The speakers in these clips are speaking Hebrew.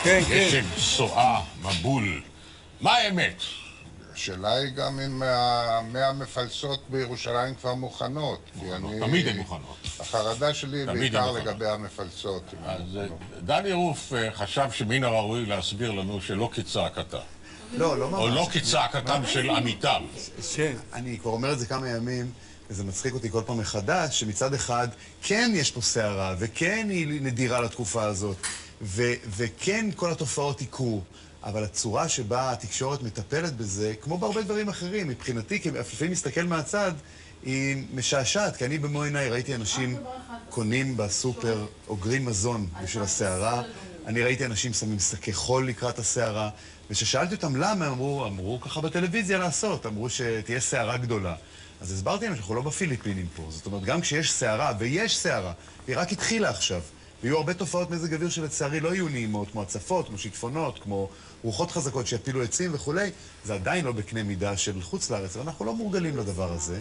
כן, כן. גשם, סועה, מבול. מה האמת? השאלה היא גם אם 100 מפלסות בירושלים כבר מוכנות. תמיד הן מוכנות. החרדה שלי היא בעיקר לגבי המפלסות. אז דני רוף חשב שמן הראוי להסביר לנו שלא כצעקתה. לא, לא ממש. או לא כצעקתם של עמיתם. אני כבר אומר את זה כמה ימים, וזה מצחיק אותי כל פעם מחדש, שמצד אחד כן יש פה סערה, וכן היא נדירה לתקופה הזאת, וכן כל התופעות יקרו. אבל הצורה שבה התקשורת מטפלת בזה, כמו בהרבה דברים אחרים, מבחינתי, כי לפעמים מסתכל מהצד, היא משעשעת, כי אני במו עיניי ראיתי אנשים קונים בסופר, אוגרים מזון בשביל הסערה, אני ראיתי אנשים שמים שקי חול לקראת הסערה, וכששאלתי אותם למה, אמרו ככה בטלוויזיה לעשות, אמרו שתהיה סערה גדולה. אז הסברתי להם שאנחנו לא בפיליפינים פה, זאת אומרת, גם כשיש סערה, ויש סערה, היא רק התחילה עכשיו, ויהיו הרבה תופעות מזג אוויר שלצערי לא יהיו נעימות, כמו הצפות, כמו שיטפונות, כמו רוחות חזקות שיפילו עצים וכולי, זה עדיין לא בקנה מידה של חוץ לארץ, ואנחנו לא מורגלים לדבר הזה.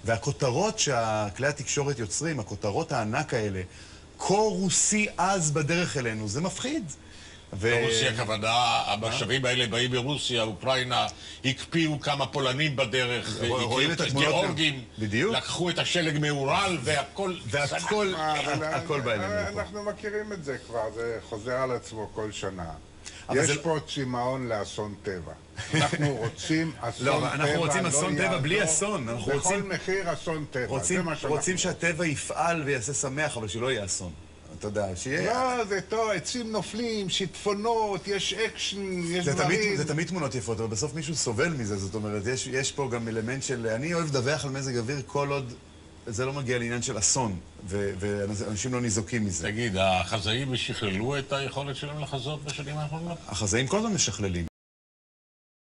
והכותרות שהכלי התקשורת יוצרים, הכותרות הענק האלה, קור רוסי אז בדרך אלינו, זה מפחיד. ברוסיה כוונה, המשאבים האלה באים מרוסיה, אוקראינה, הקפיאו כמה פולנים בדרך, רואים את התמונות, גיאורגים, לקחו את השלג מאורל, והכל בעלינו. אנחנו מכירים את זה כבר, זה חוזר על עצמו כל שנה. יש פה צמאון לאסון טבע. אנחנו רוצים אסון טבע, אנחנו רוצים אסון טבע בלי אסון. בכל מחיר אסון טבע. רוצים שהטבע יפעל ויעשה שמח, אבל שלא יהיה אסון. אתה יודע, שיהיה... לא, זה טוב, עצים נופלים, שיטפונות, יש אקשן, יש דברים. זה תמיד תמונות יפות, אבל בסוף מישהו סובל מזה, זאת אומרת, יש פה גם אלמנט של... אני אוהב לדווח על מזג אוויר כל עוד זה לא מגיע לעניין של אסון, ואנשים לא ניזוקים מזה. תגיד, החזאים שכללו את היכולת שלהם לחזות בשנים האחרונות? החזאים כל הזמן משכללים.